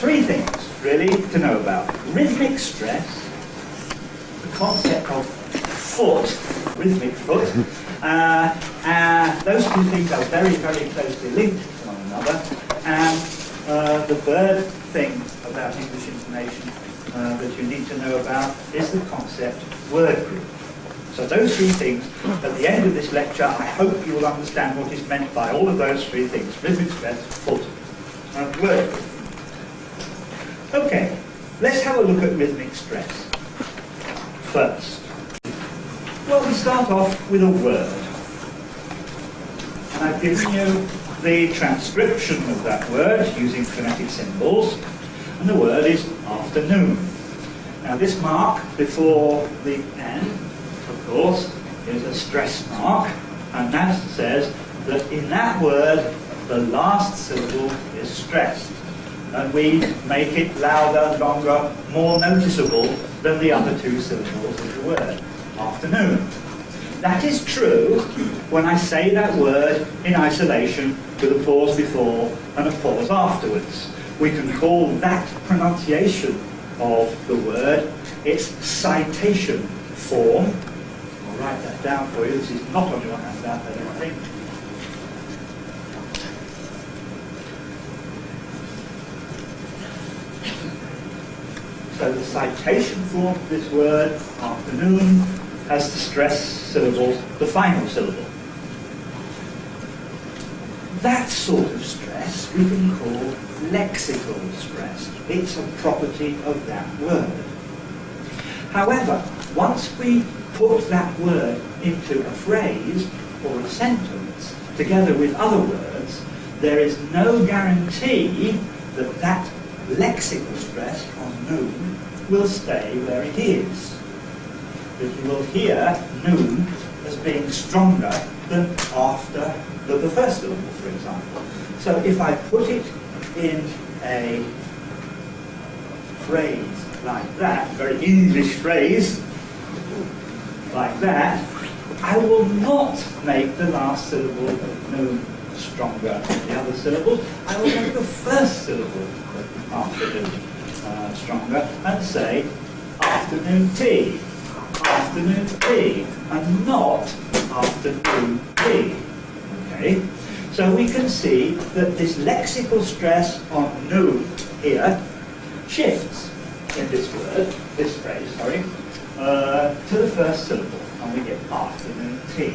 three things really to know about. Rhythmic stress, the concept of foot, rhythmic foot, those two things are very, very closely linked to one another. And the third thing about English intonation that you need to know about is the concept word group. So those three things, at the end of this lecture, I hope you will understand what is meant by all of those three things: rhythmic stress, foot, and word group. Okay, let's have a look at rhythmic stress first. Well, we start off with a word. And I've given you the transcription of that word using phonetic symbols, and the word is afternoon. Now this mark before the N, of course, is a stress mark, and that says that in that word the last syllable is stressed, and we make it louder, longer, more noticeable than the other two syllables of the word, afternoon. That is true when I say that word in isolation with a pause before and a pause afterwards. We can call that pronunciation of the word its citation form. I'll write that down for you. This is not on your handout, I don't think. So the citation form of this word, afternoon, has the stress syllable, the final syllable. That sort of stress we can call lexical stress. It's a property of that word. However, once we put that word into a phrase or a sentence together with other words, there is no guarantee that that lexical stress on noon will stay where it is. But you will hear noon as being stronger than after the first syllable, for example. So if I put it in a phrase like that, very English phrase, like that, I will not make the last syllable of noon stronger than the other syllables. I will make the first syllable of afternoon stronger and say afternoon tea, afternoon tea, and not afternoon tea. Okay? So we can see that this lexical stress on noon here shifts in this word, this phrase, sorry, to the first syllable, and we get afternoon tea.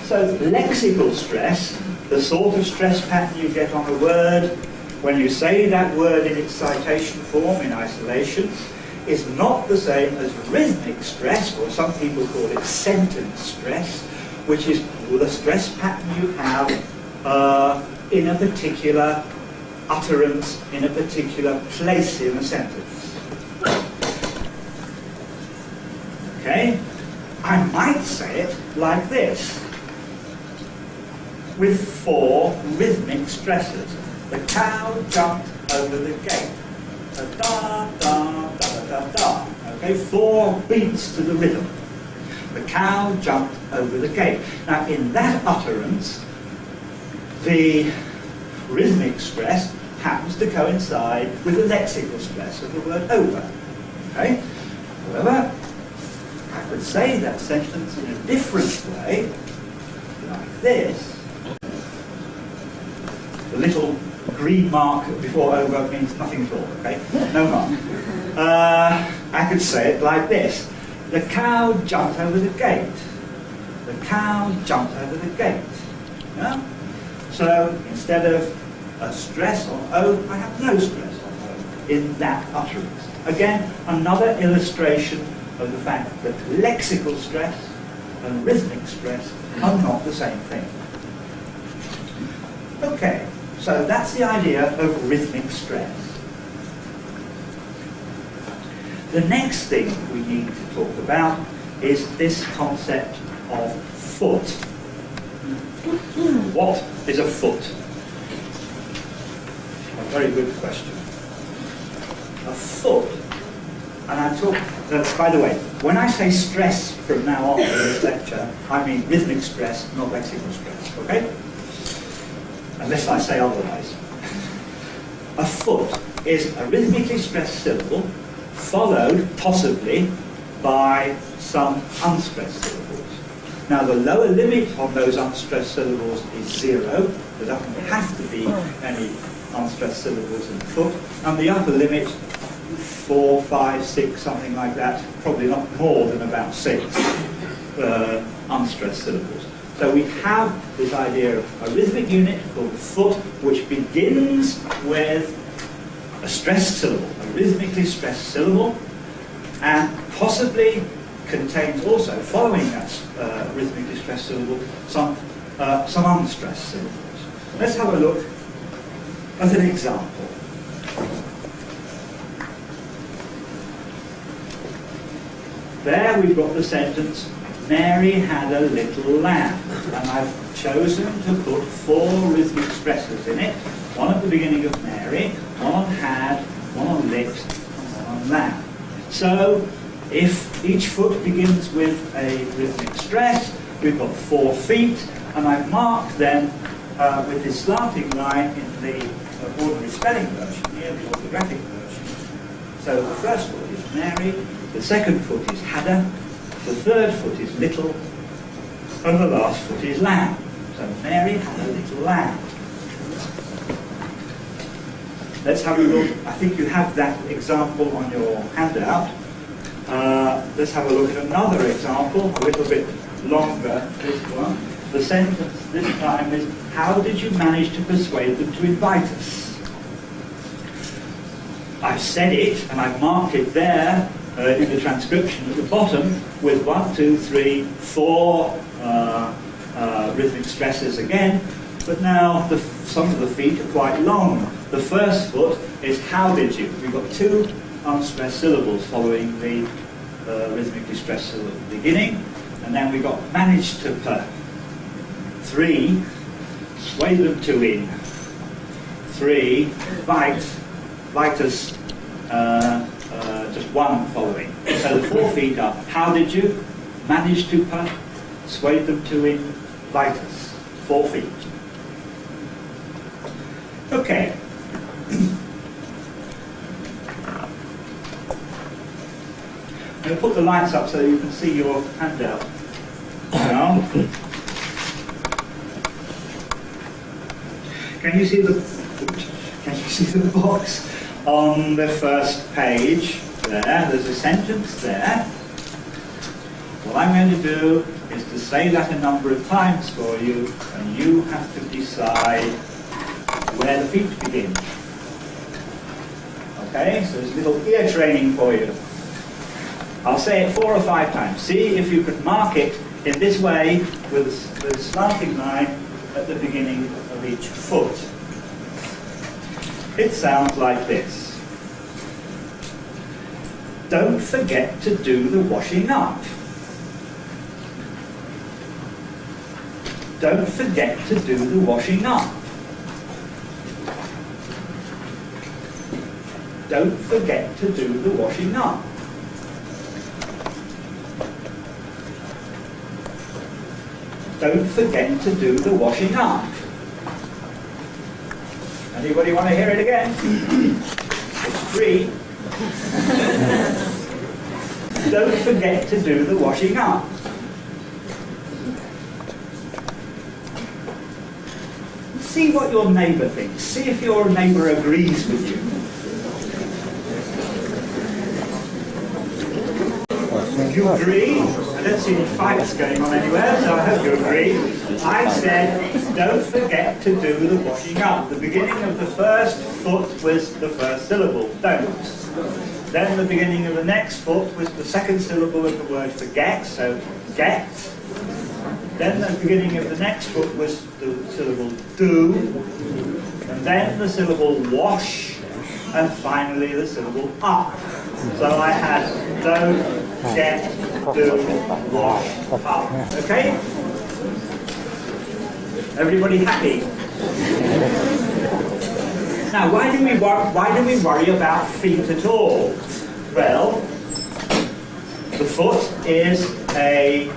So lexical stress, the sort of stress pattern you get on a word when you say that word in its citation form in isolation, is not the same as rhythmic stress, or some people call it sentence stress, which is the stress pattern you have in a particular utterance, in a particular place in a sentence. Okay? I might say it like this, with 4 rhythmic stresses. The cow jumped over the gate. Da, da, da, da, da, da. Okay, 4 beats to the rhythm. The cow jumped over the gate. Now, in that utterance, the rhythmic stress happens to coincide with the lexical stress of the word over. Okay? However, I could say that sentence in a different way, like this. The little green mark before over means nothing at all, okay? No mark. I could say it like this. The cow jumped over the gate. The cow jumped over the gate. Yeah? So instead of a stress on O, I have no stress on O in that utterance. Again, another illustration of the fact that lexical stress and rhythmic stress are not the same thing. Okay, so that's the idea of rhythmic stress. The next thing we need to talk about is this concept of foot. What is a foot? A very good question. A foot, and I'm talking, by the way, when I say stress from now on in this lecture, I mean rhythmic stress, not lexical stress, okay? Unless I say otherwise. a foot is a rhythmically stressed syllable followed possibly by some unstressed syllables. Now the lower limit on those unstressed syllables is 0. There doesn't have to be any unstressed syllables in the foot. And the upper limit, 4, 5, 6, something like that, probably not more than about 6 unstressed syllables. So we have this idea of a rhythmic unit called the foot, which begins with a stressed syllable, a rhythmically stressed syllable, and possibly contains also, following that rhythmically stressed syllable, some unstressed syllables. Let's have a look at an example. There we've got the sentence, Mary had a little lamb, and I've chosen to put 4 rhythmic stresses in it, one at the beginning of Mary, one on had, one on lit, and one on lamb. So if each foot begins with a rhythmic stress, we've got 4 feet, and I've marked them with this slanting line in the ordinary spelling version here, the orthographic version. So the first foot is Mary, the second foot is hadder, the third foot is little, and the last foot is lamb. So Mary had a little lamb. Let's have a look. I think you have that example on your handout. Let's have a look at another example, a little bit longer, this one. The sentence this time is, how did you manage to persuade them to invite us? I've said it, and I've marked it there in the transcription at the bottom with 1, 2, 3, 4 rhythmic stresses again, but now some of the feet are quite long. The first foot is how did you? We've got 2 unstressed syllables following the rhythmically stressed syllable at the beginning, and then we've got managed to per. 3, sway them to in. 3, bite us, just 1 following. So the 4 feet are how did you, manage to per, sway them to in, bite us. 4 feet. Okay. I'm going to put the lights up so you can see your handout now. Can you see the box on the first page there? There's a sentence there. What I'm going to do is to say that a number of times for you, and you have to decide where the feet begin. Okay, so there's a little ear training for you. I'll say it 4 or 5 times. See if you can mark it in this way with a slanting line at the beginning of each foot. It sounds like this. Don't forget to do the washing up. Don't forget to do the washing up. Don't forget to do the washing up. Don't forget to do the washing up. Anybody want to hear it again? It's free. Don't forget to do the washing up. See what your neighbour thinks. See if your neighbour agrees with you. If you agree, I don't see any fights going on anywhere, so I hope you agree. I said, don't forget to do the washing up. The beginning of the first foot was the first syllable, don't. Then the beginning of the next foot was the second syllable of the word forget, so get. Then the beginning of the next foot was the syllable do. And then the syllable wash. And finally the syllable up. So I had don't, get, do, wash, up. Okay? Everybody happy? Now, why do we worry about feet at all? Well, the foot is a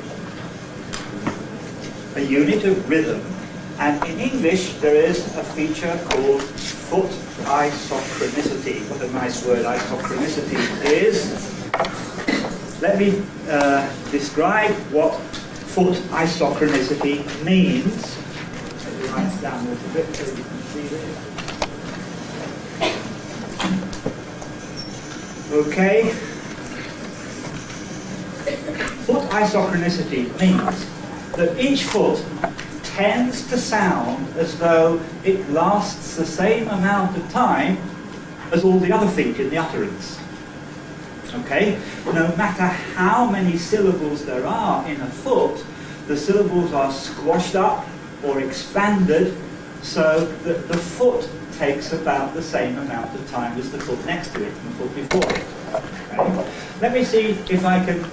unit of rhythm And in English, there is a feature called foot isochronicity. What a nice word isochronicity is. Let me describe what foot isochronicity means. Let me write it down a little bit so you can see this. Okay. Foot isochronicity means that each foot tends to sound as though it lasts the same amount of time as all the other feet in the utterance. Okay? No matter how many syllables there are in a foot, the syllables are squashed up or expanded so that the foot takes about the same amount of time as the foot next to it and the foot before it. Okay? Let me see if I can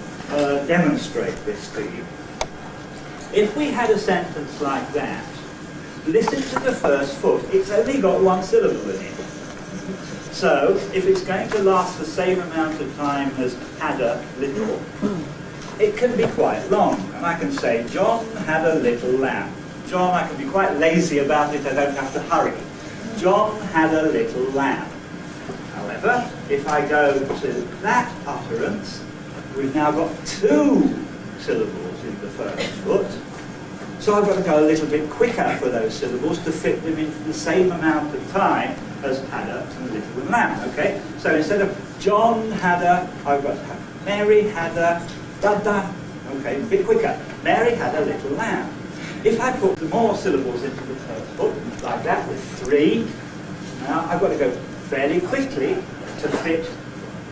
demonstrate this to you. If we had a sentence like that, listen to the first foot. It's only got one syllable in it. So, if it's going to last the same amount of time as had a little, it can be quite long. And I can say, John had a little lamb. John, I can be quite lazy about it, I don't have to hurry. John had a little lamb. However, if I go to that utterance, we've now got two syllables in the first foot. So I've got to go a little bit quicker for those syllables to fit them into the same amount of time as had a and little and lamb. Okay? So instead of John had a, I've got to have Mary had a da-da. Okay, a bit quicker. Mary had a little lamb. If I put more syllables into the first foot, like that, with three, now I've got to go fairly quickly to fit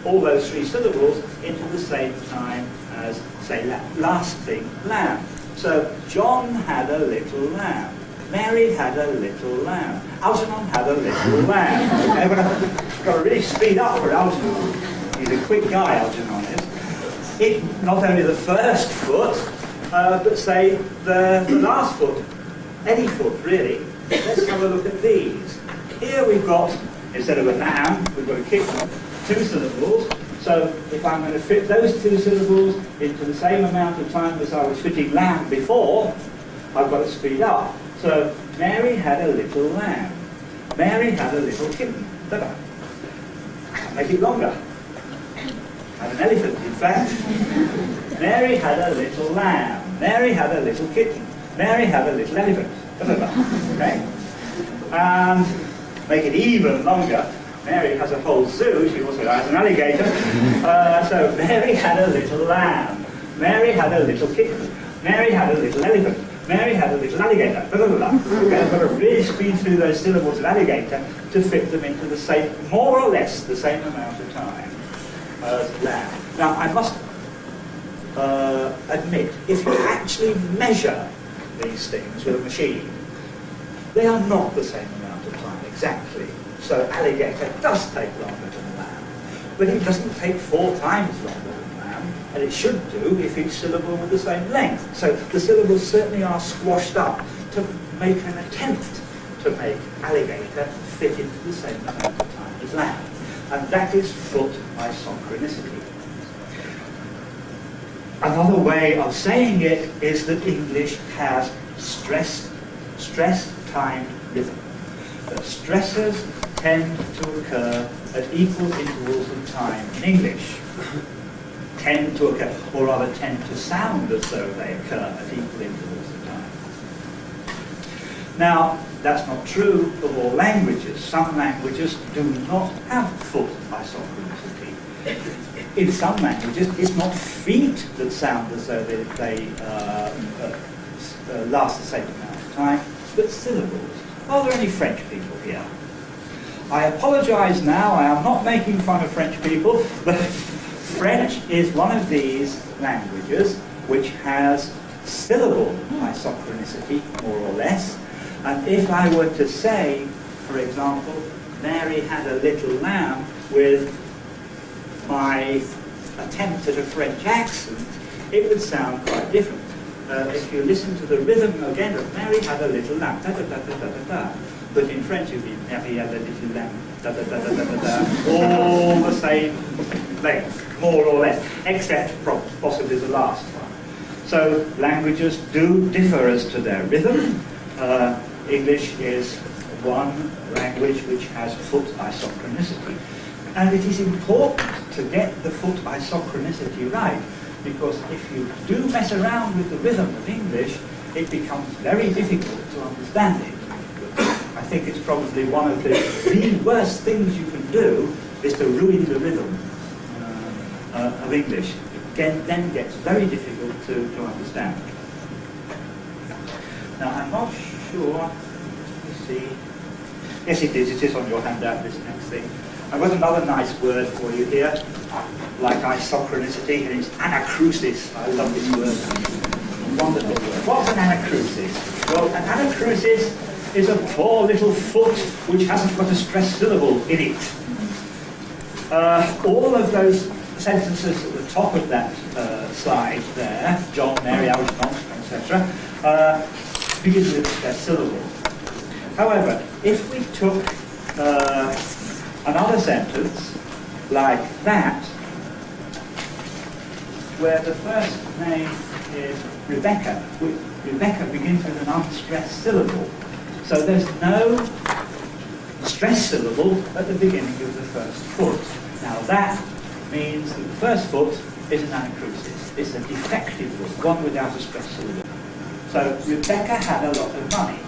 all those three syllables into the same time as, say, last thing, lamb. So, John had a little lamb. Mary had a little lamb. Algernon had a little lamb. Okay, but I've got to really speed up for Algernon. He's a quick guy, Algernon is. It, not only the first foot, but say the last foot. Any foot, really. Let's have a look at these. Here we've got, instead of a lamb, we've got a kitten. Two syllables, so if I'm going to fit those two syllables into the same amount of time as I was fitting lamb before, I've got to speed up. So, Mary had a little lamb. Mary had a little kitten. Da-da. Make it longer. Had an elephant, in fact. Mary had a little lamb. Mary had a little kitten. Mary had a little elephant. Da-da-da. Okay? And make it even longer. Mary has a whole zoo, she also has an alligator. So Mary had a little lamb. Mary had a little kitten. Mary had a little elephant. Mary had a little alligator. Blah, blah, blah. Okay, I've got to really speed through those syllables of alligator to fit them into the same, more or less, the same amount of time as lamb. Now, I must admit, if you actually measure these things with a machine, they are not the same amount of time exactly. So alligator does take longer than lamb, but it doesn't take 4 times longer than lamb, and it should do if each syllable were the same length. So the syllables certainly are squashed up to make an attempt to make alligator fit into the same amount of time as lamb. And that is foot isochronicity. Another way of saying it is that English has stress-timed rhythm. That stresses tend to occur at equal intervals of time in English. Tend to occur, or rather tend to sound as though they occur at equal intervals of time. Now, that's not true of all languages. Some languages do not have foot isochronicity. In some languages, it's not feet that sound as though they last the same amount of time, but syllables. Are there any French people here? I apologise now, I am not making fun of French people, but French is one of these languages which has syllable isochronicity, more or less. And if I were to say, for example, Mary had a little lamb with my attempt at a French accent, it would sound quite different. If you listen to the rhythm again of Mary had a little lamb, da da da da da da da. But in French it would be Mary had a little lamb, da da da da da da da. All the same length, more or less, except possibly the last one. So languages do differ as to their rhythm, English is one language which has foot isochronicity. And it is important to get the foot isochronicity right, because if you do mess around with the rhythm of English, it becomes very difficult to understand it. I think it's probably one of the worst things you can do is to ruin the rhythm of English. It then gets very difficult to understand. Now, I'm not sure, let me see. Yes, it is on your handout, this next thing. I've got another nice word for you here, like isochronicity, and it's anacrusis. I love this word. Wonderful word. What's an anacrusis? Well, an anacrusis is a poor little foot which hasn't got a stressed syllable in it. All of those sentences at the top of that slide there, John, Mary, Algernon, etc., begin with a stressed syllable. However, if we took another sentence like that, where the first name is Rebecca, Rebecca begins with an unstressed syllable. So there's no stressed syllable at the beginning of the first foot. Now that means that the first foot is an anacrusis. It's a defective foot, one without a stressed syllable. So Rebecca had a lot of money.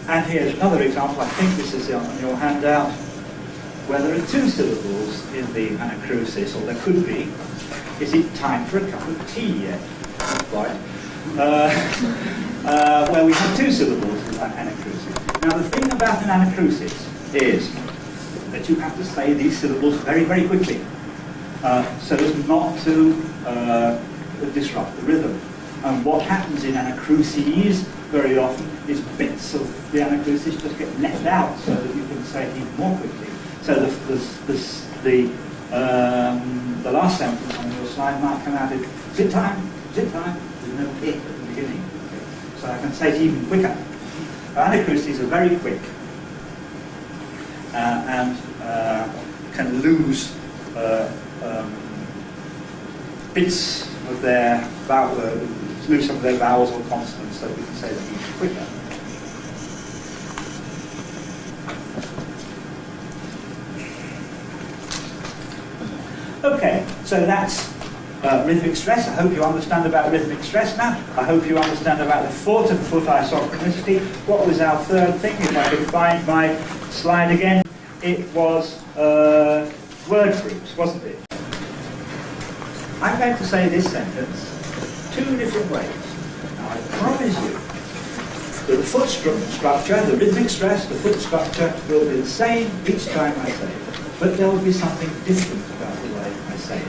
And here's another example, I think this is on your handout, where there are two syllables in the anacrusis, or there could be. Is it time for a cup of tea yet? Not quite. Where we have two syllables in that anacrusis. Now the thing about an anacrusis is that you have to say these syllables very, very quickly, so as not to disrupt the rhythm. And what happens in anacruses very often is bits of the anacrusis just get left out so that you can say it even more quickly. So the last sentence on your slide might come out as zip time, with no hit at the beginning. So I can say it even quicker. Anacruses are very quick and can lose bits of their lose some of their vowels or consonants, so we can say them even quicker. Okay, so that's rhythmic stress. I hope you understand about rhythmic stress now. I hope you understand about the foot and foot isochronicity. What was our third thing? If I could find my slide again. It was word groups, wasn't it? I'm going to say this sentence two different ways. Now I promise you that the foot structure, the rhythmic stress, the foot structure will be the same each time I say it. But there will be something different about the way I say it.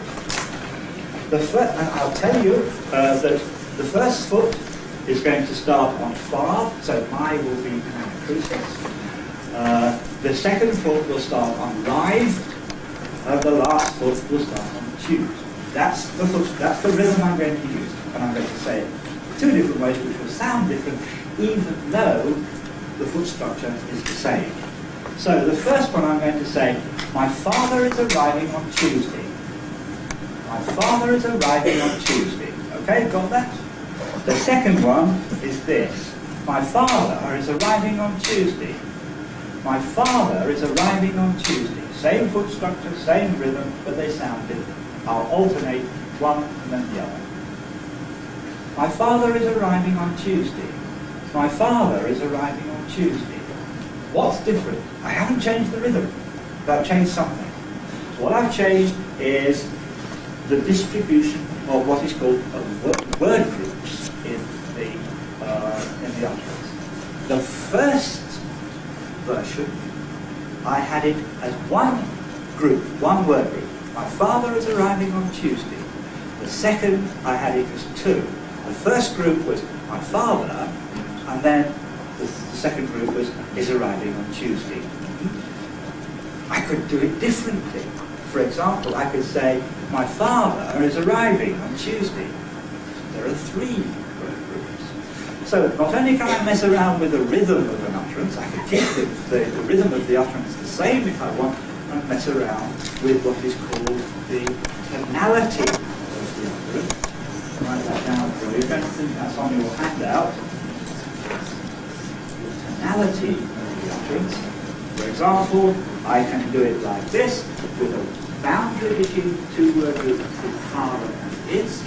And I'll tell you that the first foot is going to start on far, so my will be anacrusis. The second foot will start on live, and the last foot will start on choose. That's the rhythm I'm going to use, and I'm going to say it two different ways, which will sound different, even though the foot structure is the same. So the first one I'm going to say, my father is arriving on Tuesday. My father is arriving on Tuesday. Okay, got that? The second one is this. My father is arriving on Tuesday. My father is arriving on Tuesday. Same foot structure, same rhythm, but they sound different. I'll alternate one and then the other. My father is arriving on Tuesday. My father is arriving on Tuesday. What's different? I haven't changed the rhythm, but I've changed something. What I've changed is the distribution of what is called word groups in the utterance. The first version, I had it as one group, one word group. My father is arriving on Tuesday. The second, I had it as two. The first group was my father, and then the second group was is arriving on Tuesday. I could do it differently. For example, I could say, my father is arriving on Tuesday. There are three word groups. So not only can I mess around with the rhythm of an utterance, I can keep the rhythm of the utterance the same if I want, and mess around with what is called the tonality of the utterance. Write that down for you. you, for instance, that's on your handout, the tonality of the utterance. For example, I can do it like this, with a boundary between two word groups called father and is.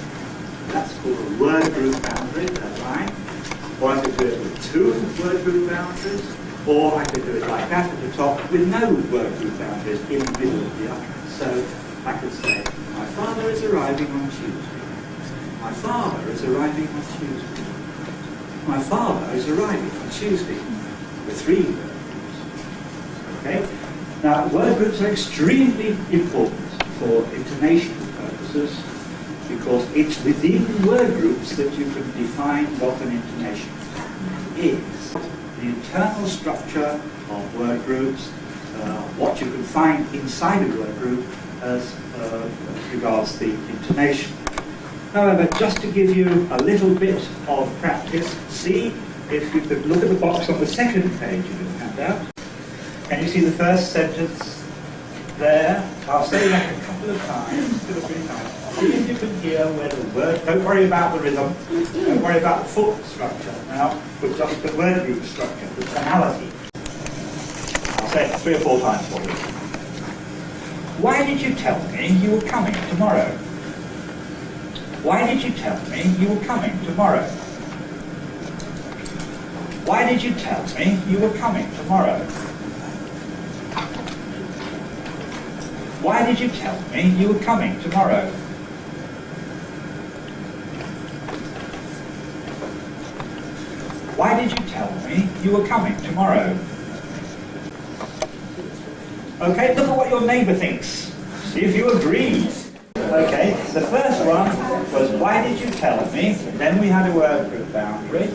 That's called a word group boundary, that line. Or I could do it with two word group boundaries, or I could do it like that at the top with no word group boundaries in the middle of the utterance. So I could say, my father is arriving on Tuesday. My father is arriving on Tuesday. My father is arriving on Tuesday. The three word groups. Okay? Now, word groups are extremely important for intonation purposes because it's within word groups that you can define what an intonation is. The internal structure of word groups, what you can find inside a word group as regards the intonation. However, just to give you a little bit of practice, see if you could look at the box on the second page of your handout. Can you see the first sentence there? I'll say that a couple of times, 2 or 3 times. See if you can hear where the word, don't worry about the rhythm, don't worry about the foot structure now, but just the word group structure, the tonality. I'll say it 3 or 4 times for you. Why did you tell me you were coming tomorrow? Why did you tell me you were coming tomorrow? Why did you tell me you were coming tomorrow? Why did you tell me you were coming tomorrow? Why did you tell me you were coming tomorrow? Okay, look at what your neighbour thinks. See if you agree. Okay, the first one was, why did you tell me? Then we had a word group boundary.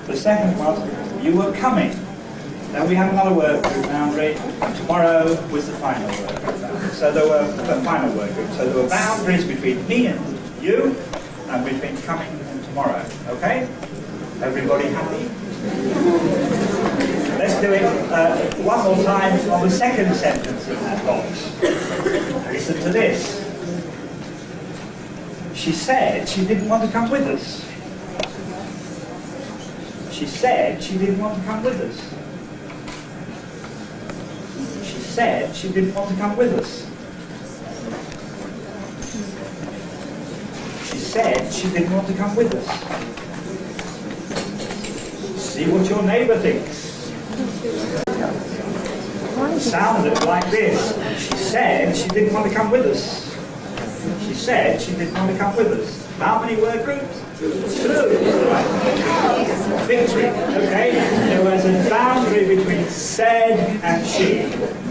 The second was, you were coming. Then we had another word group boundary, and tomorrow was the final word group boundary. So there were the final word group. So there were boundaries between me and you, and between coming and tomorrow. Okay? Everybody happy? Let's do it one more time on the second sentence in that box. Listen to this. She said she didn't want to come with us. She said she didn't want to come with us. She said she didn't want to come with us. She said she didn't want to come with us. See what your neighbour thinks. Sounded like this. She said she didn't want to come with us. She said she didn't want to come with us. How many word groups? 2. Victory. Okay? There was a boundary between said and she.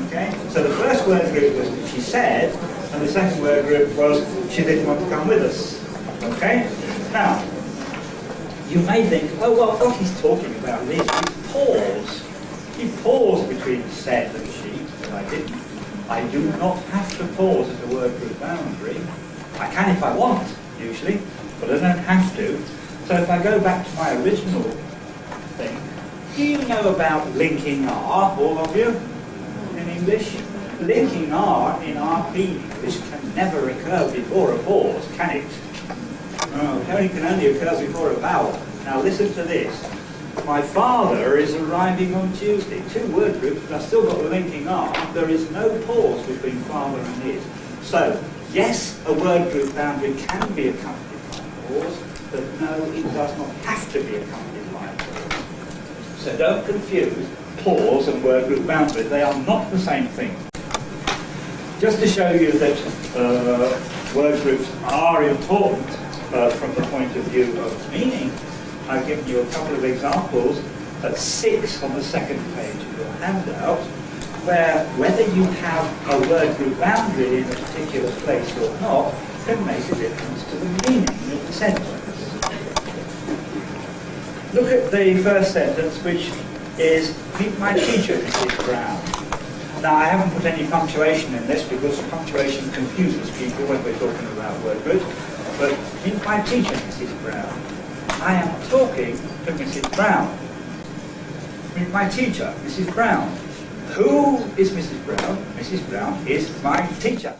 Okay? So the first word group was she said, and the second word group was she didn't want to come with us. Okay? Now, you may think, oh well, what he's talking about is he paused. He paused between said and she, but I didn't. I do not have to pause at a word group boundary. I can if I want, usually, but I don't have to. So if I go back to my original thing, do you know about linking R, all of you, in English? Linking R in RP English can never occur before a pause, can it? No, it can only occur before a vowel. Now listen to this. My father is arriving on Tuesday. 2 word groups, but I've still got the linking R. There is no pause between father and is. So, yes, a word group boundary can be accompanied by a pause, but no, it does not have to be accompanied by a pause. So don't confuse pause and word group boundary. They are not the same thing. Just to show you that word groups are important from the point of view of meaning, I've given you a couple of examples at 6 on the second page of your handout, where whether you have a word group boundary in a particular place or not can make a difference to the meaning of the sentence. Look at the first sentence, which is, meet my teacher, Mrs. Brown. Now, I haven't put any punctuation in this because punctuation confuses people when we're talking about word groups, but meet my teacher, Mrs. Brown. I am talking to Mrs. Brown. Meet my teacher, Mrs. Brown. Who is Mrs. Brown? Mrs. Brown is my teacher.